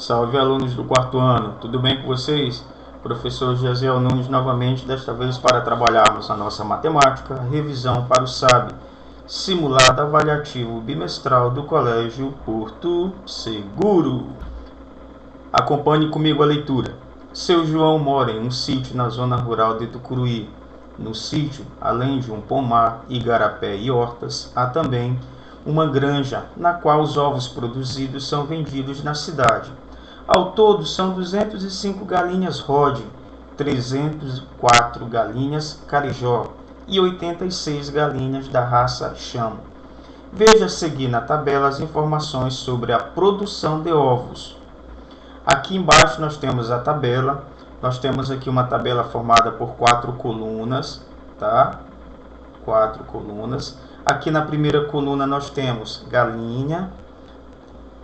Salve, alunos do quarto ano, tudo bem com vocês? Professor Jaziel Nunes novamente, desta vez para trabalharmos a nossa matemática, revisão para o SAB, simulado avaliativo bimestral do Colégio Porto Seguro. Acompanhe comigo a leitura. Seu João mora em um sítio na zona rural de Tucuruí. No sítio, além de um pomar, igarapé e hortas, há também uma granja, na qual os ovos produzidos são vendidos na cidade. Ao todo, são 205 galinhas Rode, 304 galinhas Carijó e 86 galinhas da raça Chamo. Veja a seguir na tabela as informações sobre a produção de ovos. Aqui embaixo nós temos a tabela. Nós temos aqui uma tabela formada por 4 colunas, tá? 4 colunas. Aqui na primeira coluna nós temos galinha,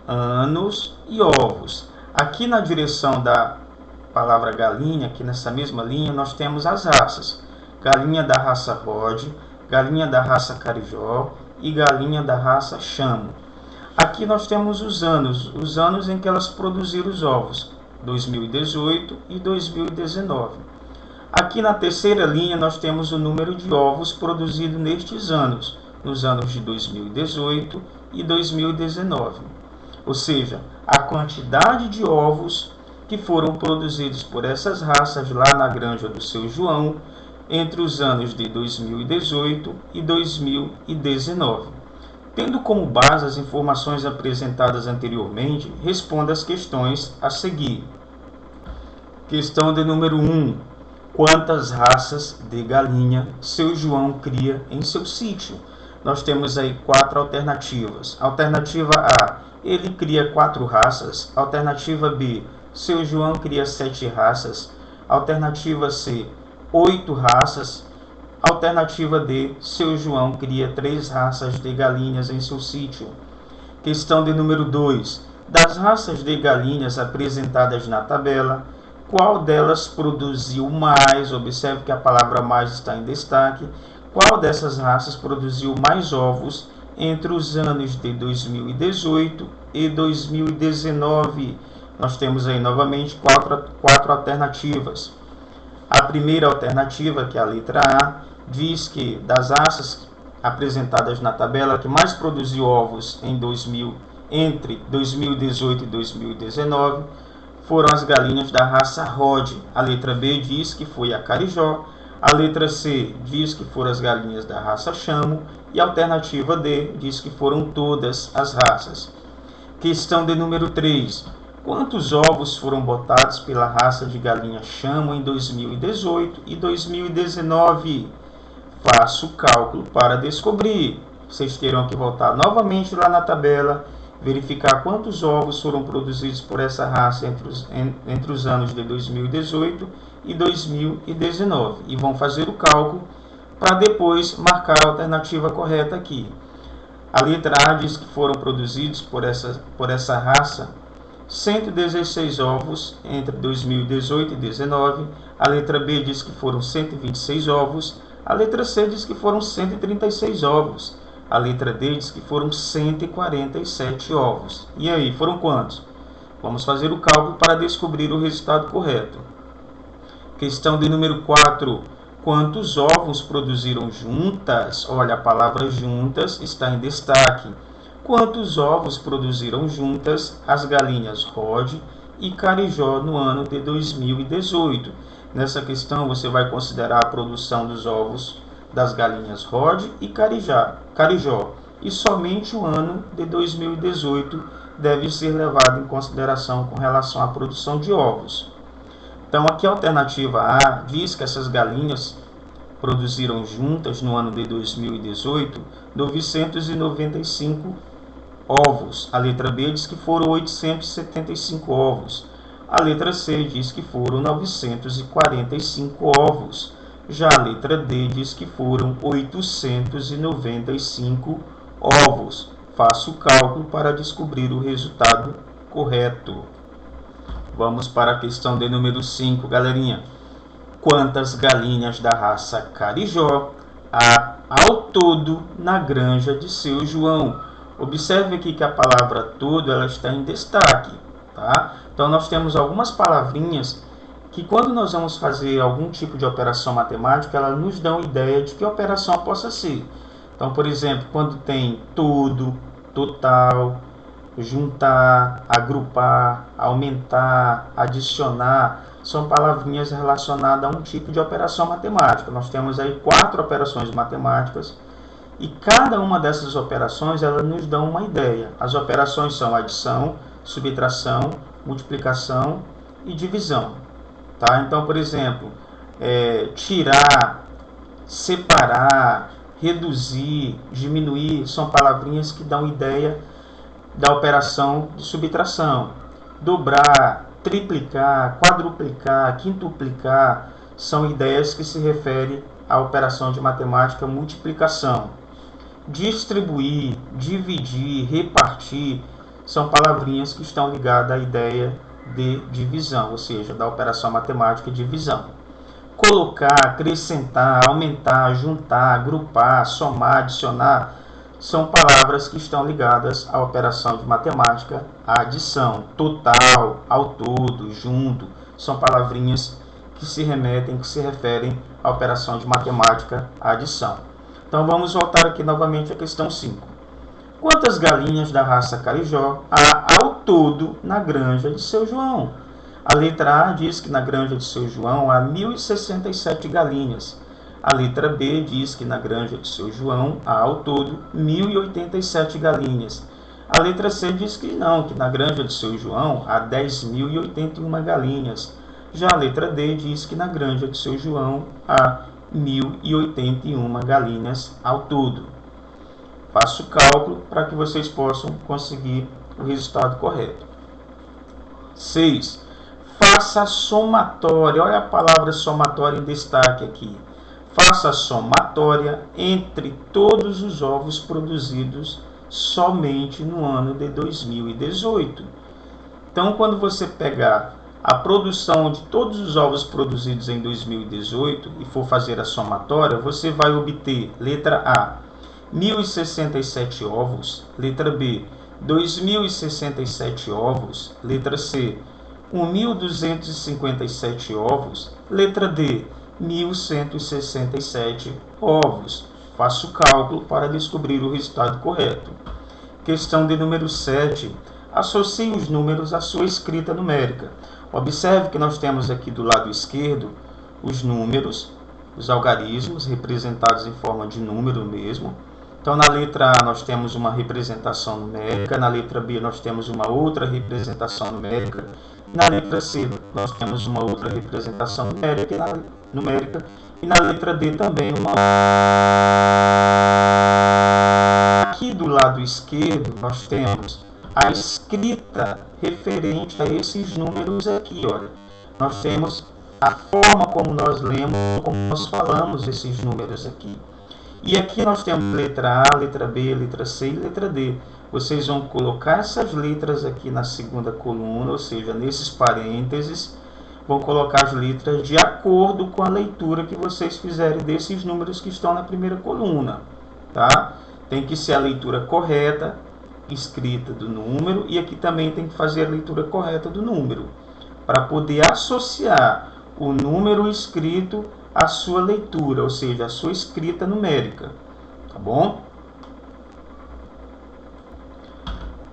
anos e ovos. Aqui na direção da palavra galinha, aqui nessa mesma linha, nós temos as raças. Galinha da raça Rode, galinha da raça Carijó e galinha da raça Chamo. Aqui nós temos os anos em que elas produziram os ovos, 2018 e 2019. Aqui na terceira linha nós temos o número de ovos produzidos nestes anos, nos anos de 2018 e 2019. Ou seja, a quantidade de ovos que foram produzidos por essas raças lá na granja do seu João entre os anos de 2018 e 2019. Tendo como base as informações apresentadas anteriormente, responda as questões a seguir. Questão de número 1. Quantas raças de galinha seu João cria em seu sítio? Nós temos aí 4 alternativas. Alternativa A, ele cria 4 raças. Alternativa B, seu João cria 7 raças. Alternativa C, 8 raças. Alternativa D, seu João cria 3 raças de galinhas em seu sítio. Questão de número 2. Das raças de galinhas apresentadas na tabela, qual delas produziu mais? Observe que a palavra mais está em destaque. Qual dessas raças produziu mais ovos entre os anos de 2018 e 2019? Nós temos aí novamente 4 alternativas. A primeira alternativa, que é a letra A, diz que das raças apresentadas na tabela que mais produziu ovos entre 2018 e 2019 foram as galinhas da raça Rode. A letra B diz que foi a Carijó. A letra C diz que foram as galinhas da raça Chamo. E a alternativa D diz que foram todas as raças. Questão de número 3. Quantos ovos foram botados pela raça de galinha Chamo em 2018 e 2019? Faça o cálculo para descobrir. Vocês terão que voltar novamente lá na tabela, verificar quantos ovos foram produzidos por essa raça entre os anos de 2018 e 2019. E vão fazer o cálculo para depois marcar a alternativa correta aqui. A letra A diz que foram produzidos por essa raça 116 ovos entre 2018 e 2019. A letra B diz que foram 126 ovos. A letra C diz que foram 136 ovos. A letra D diz que foram 147 ovos. E aí, foram quantos? Vamos fazer o cálculo para descobrir o resultado correto. Questão de número 4. Quantos ovos produziram juntas? Olha, a palavra juntas está em destaque. Quantos ovos produziram juntas as galinhas Rode e Carijó no ano de 2018? Nessa questão você vai considerar a produção dos ovos das galinhas Rode e Carijó, e somente o ano de 2018 deve ser levado em consideração com relação à produção de ovos. Então aqui a alternativa A diz que essas galinhas produziram juntas no ano de 2018 995 ovos. A letra B diz que foram 875 ovos. A letra C diz que foram 945 ovos. Já a letra D diz que foram 895 ovos. Faça o cálculo para descobrir o resultado correto. Vamos para a questão de número 5, galerinha. Quantas galinhas da raça Carijó há ao todo na granja de seu João? Observe aqui que a palavra todo ela está em destaque, tá? Então nós temos algumas palavrinhas que quando nós vamos fazer algum tipo de operação matemática, elas nos dão ideia de que operação possa ser. Então, por exemplo, quando tem todo, total, juntar, agrupar, aumentar, adicionar, são palavrinhas relacionadas a um tipo de operação matemática. Nós temos aí 4 operações matemáticas e cada uma dessas operações elas nos dão uma ideia. As operações são adição, subtração, multiplicação e divisão. Tá? Então, por exemplo, tirar, separar, reduzir, diminuir, são palavrinhas que dão ideia da operação de subtração. Dobrar, triplicar, quadruplicar, quintuplicar, são ideias que se referem à operação de matemática multiplicação. Distribuir, dividir, repartir, são palavrinhas que estão ligadas à ideia de divisão, ou seja, da operação matemática divisão. Colocar, acrescentar, aumentar, juntar, agrupar, somar, adicionar, são palavras que estão ligadas à operação de matemática, à adição. Total, ao todo, junto, são palavrinhas que se remetem, que se referem à operação de matemática, à adição. Então vamos voltar aqui novamente à questão 5. Quantas galinhas da raça Carijó há ao todo na granja de seu João? A letra A diz que na granja de seu João há 1.067 galinhas. A letra B diz que na granja de seu João há ao todo 1.087 galinhas. A letra C diz que não, que na granja de seu João há 10.081 galinhas. Já a letra D diz que na granja de seu João há 1.081 galinhas ao todo. Faço o cálculo para que vocês possam conseguir o resultado correto. 6. Faça a somatória. Olha a palavra somatória em destaque aqui. Faça a somatória entre todos os ovos produzidos somente no ano de 2018. Então, quando você pegar a produção de todos os ovos produzidos em 2018 e for fazer a somatória, você vai obter, letra A, 1.067 ovos, letra B, 2.067 ovos, letra C, 1.257 ovos, letra D, 1.167 ovos. Faço o cálculo para descobrir o resultado correto. Questão de número 7. Associe os números à sua escrita numérica. Observe que nós temos aqui do lado esquerdo os números, os algarismos representados em forma de número mesmo. Então, na letra A nós temos uma representação numérica, na letra B nós temos uma outra representação numérica, na letra C nós temos uma outra representação numérica e na letra D também uma outra. Aqui do lado esquerdo nós temos a escrita referente a esses números aqui, olha. Nós temos a forma como nós lemos, como nós falamos esses números aqui. E aqui nós temos letra A, letra B, letra C e letra D. Vocês vão colocar essas letras aqui na segunda coluna, ou seja, nesses parênteses, vão colocar as letras de acordo com a leitura que vocês fizerem desses números que estão na primeira coluna, tá? Tem que ser a leitura correta, escrita do número, e aqui também tem que fazer a leitura correta do número, para poder associar o número escrito à sua leitura, ou seja, a sua escrita numérica, tá bom?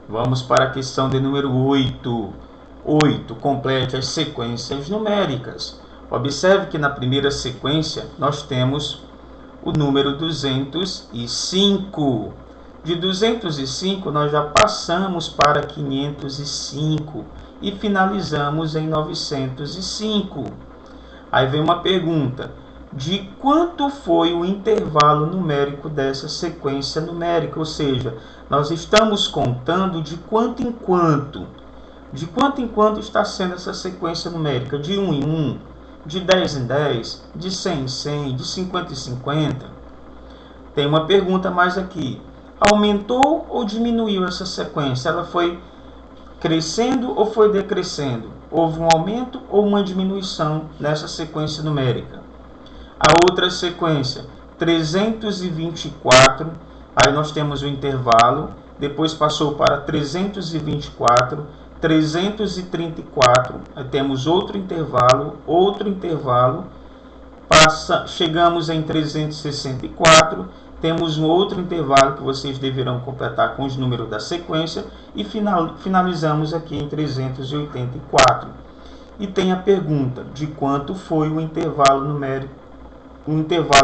Vamos para a questão de número 8. 8. Complete as sequências numéricas. Observe que na primeira sequência nós temos o número 205. De 205 nós já passamos para 505 e finalizamos em 905. Aí vem uma pergunta: de quanto foi o intervalo numérico dessa sequência numérica? Ou seja, nós estamos contando de quanto em quanto. De quanto em quanto está sendo essa sequência numérica? De 1 em 1, de 10 em 10, de 100 em 100, de 50 em 50? Tem uma pergunta mais aqui: aumentou ou diminuiu essa sequência? Ela foi crescendo ou foi decrescendo? Houve um aumento ou uma diminuição nessa sequência numérica? A outra sequência, 324, aí nós temos o intervalo, depois passou para 324, 334, temos outro intervalo, chegamos em 364, temos um outro intervalo que vocês deverão completar com os números da sequência e finalizamos aqui em 384. E tem a pergunta de quanto foi o intervalo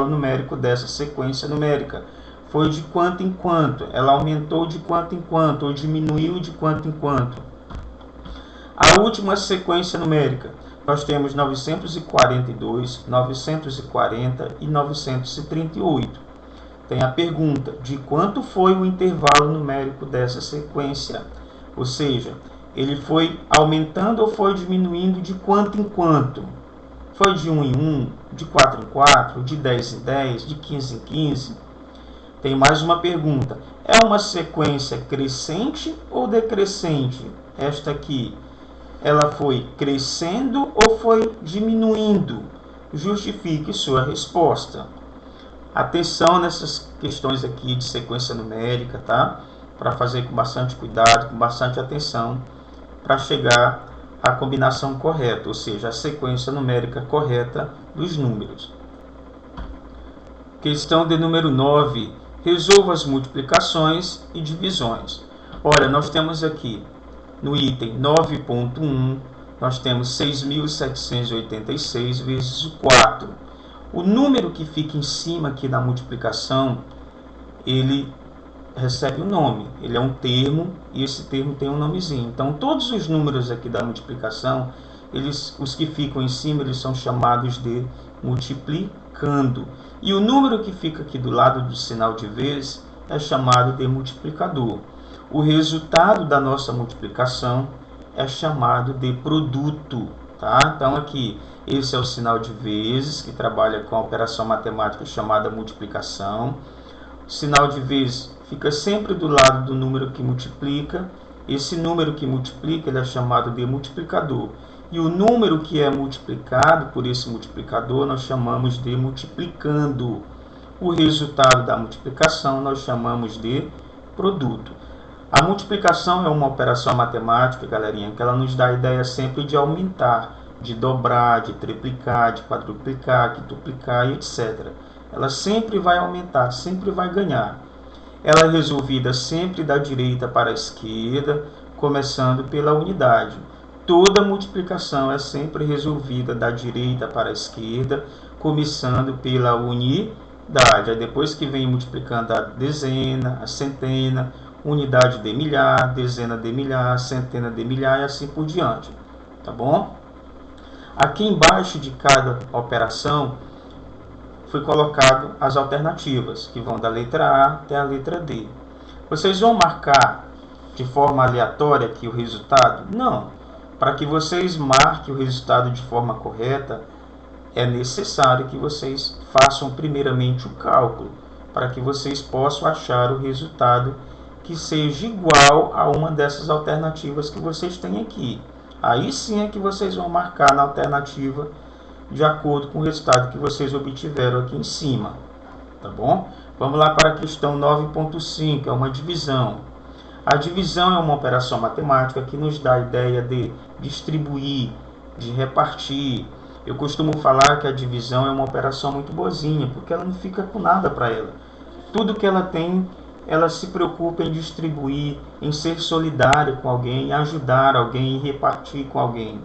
numérico dessa sequência numérica. Foi de quanto em quanto? Ela aumentou de quanto em quanto ou diminuiu de quanto em quanto? A última sequência numérica, nós temos 942, 940 e 938. Tem a pergunta de quanto foi o intervalo numérico dessa sequência, ou seja, ele foi aumentando ou foi diminuindo de quanto em quanto? Foi de 1 em 1, de 4 em 4, de 10 em 10, de 15 em 15? Tem mais uma pergunta. É uma sequência crescente ou decrescente? Esta aqui, ela foi crescendo ou foi diminuindo? Justifique sua resposta. Atenção nessas questões aqui de sequência numérica, tá? Para fazer com bastante cuidado, com bastante atenção, para chegar à combinação correta, ou seja, a sequência numérica correta dos números. Questão de número 9. Resolva as multiplicações e divisões. Olha, nós temos aqui no item 9.1, nós temos 6.786 vezes o 4. O número que fica em cima aqui da multiplicação, ele recebe um nome. Ele é um termo e esse termo tem um nomezinho. Então, todos os números aqui da multiplicação, os que ficam em cima, eles são chamados de multiplicando. E o número que fica aqui do lado do sinal de vezes é chamado de multiplicador. O resultado da nossa multiplicação é chamado de produto, tá? Então aqui, esse é o sinal de vezes, que trabalha com a operação matemática chamada multiplicação. O sinal de vezes fica sempre do lado do número que multiplica. Esse número que multiplica, ele é chamado de multiplicador. E o número que é multiplicado por esse multiplicador, nós chamamos de multiplicando. O resultado da multiplicação, nós chamamos de produto. A multiplicação é uma operação matemática, galerinha, que ela nos dá a ideia sempre de aumentar, de dobrar, de triplicar, de quadruplicar, quintuplicar e etc. Ela sempre vai aumentar, sempre vai ganhar. Ela é resolvida sempre da direita para a esquerda, começando pela unidade. Toda multiplicação é sempre resolvida da direita para a esquerda, começando pela unidade. Aí depois que vem multiplicando a dezena, a centena, unidade de milhar, dezena de milhar, centena de milhar e assim por diante. Tá bom? Aqui embaixo de cada operação foi colocado as alternativas, que vão da letra A até a letra D. Vocês vão marcar de forma aleatória aqui o resultado? Não. Para que vocês marquem o resultado de forma correta, é necessário que vocês façam primeiramente o cálculo, para que vocês possam achar o resultado que seja igual a uma dessas alternativas que vocês têm aqui. Aí sim é que vocês vão marcar na alternativa de acordo com o resultado que vocês obtiveram aqui em cima. Tá bom? Vamos lá para a questão 9.5, é uma divisão. A divisão é uma operação matemática que nos dá a ideia de distribuir, de repartir. Eu costumo falar que a divisão é uma operação muito boazinha, porque ela não fica com nada para ela. Tudo que ela tem, ela se preocupa em distribuir, em ser solidária com alguém, em ajudar alguém, em repartir com alguém.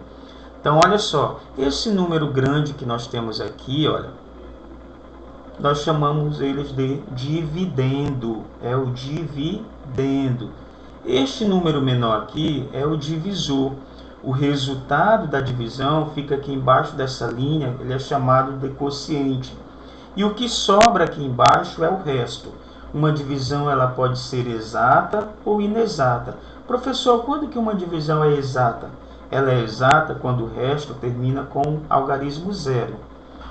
Então, olha só, esse número grande que nós temos aqui, olha, nós chamamos eles de dividendo, é o dividendo. Este número menor aqui é o divisor. O resultado da divisão fica aqui embaixo dessa linha, ele é chamado de quociente. E o que sobra aqui embaixo é o resto. Uma divisão ela pode ser exata ou inexata. Professor, quando que uma divisão é exata? Ela é exata quando o resto termina com algarismo zero.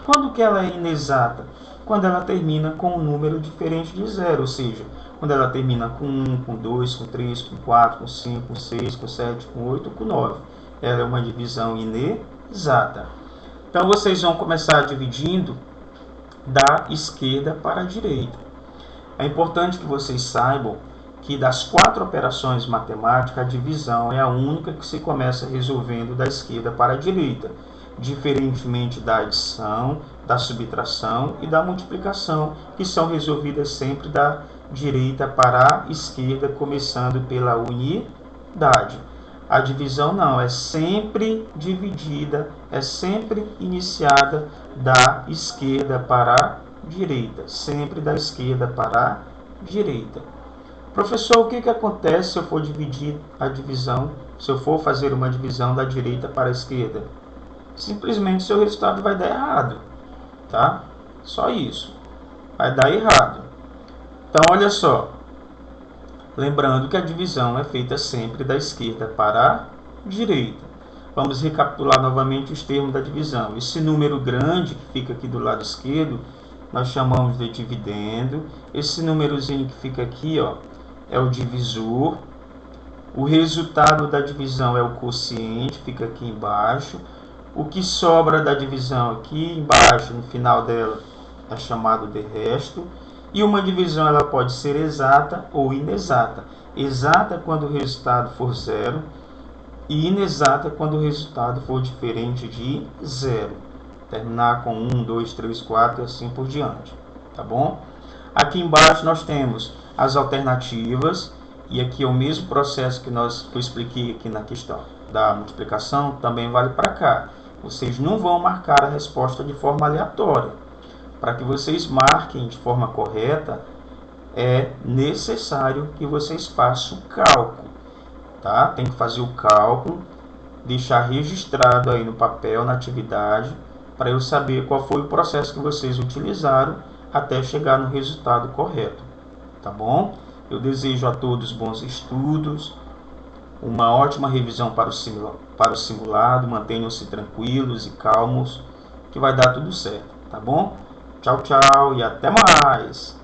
Quando que ela é inexata? Quando ela termina com um número diferente de zero, ou seja, quando ela termina com 1, com 2, com 3, com 4, com 5, com 6, com 7, com 8, com 9. Ela é uma divisão inexata. Então, vocês vão começar dividindo da esquerda para a direita. É importante que vocês saibam que das 4 operações matemáticas, a divisão é a única que se começa resolvendo da esquerda para a direita, diferentemente da adição, da subtração e da multiplicação, que são resolvidas sempre da direita para a esquerda, começando pela unidade. A divisão não, é sempre dividida, é sempre iniciada da esquerda para a direita, sempre da esquerda para a direita. Professor, o que acontece se eu for dividir a divisão, se eu for fazer uma divisão da direita para a esquerda? Simplesmente seu resultado vai dar errado, tá? Só isso, vai dar errado. Então, olha só, lembrando que a divisão é feita sempre da esquerda para a direita. Vamos recapitular novamente os termos da divisão. Esse número grande que fica aqui do lado esquerdo, nós chamamos de dividendo. Esse númerozinho que fica aqui, ó, é o divisor. O resultado da divisão é o quociente, fica aqui embaixo. O que sobra da divisão aqui embaixo, no final dela, é chamado de resto. E uma divisão ela pode ser exata ou inexata. Exata quando o resultado for zero e inexata quando o resultado for diferente de zero. Terminar com 1, 2, 3, 4 e assim por diante. Tá bom? Aqui embaixo nós temos as alternativas. E aqui é o mesmo processo que eu expliquei aqui na questão da multiplicação, também vale para cá. Vocês não vão marcar a resposta de forma aleatória. Para que vocês marquem de forma correta, é necessário que vocês façam o cálculo. Tá? Tem que fazer o cálculo, deixar registrado aí no papel, na atividade, para eu saber qual foi o processo que vocês utilizaram até chegar no resultado correto. Tá bom? Eu desejo a todos bons estudos, uma ótima revisão para o simulado, mantenham-se tranquilos e calmos, que vai dar tudo certo, tá bom? Tchau, tchau e até mais!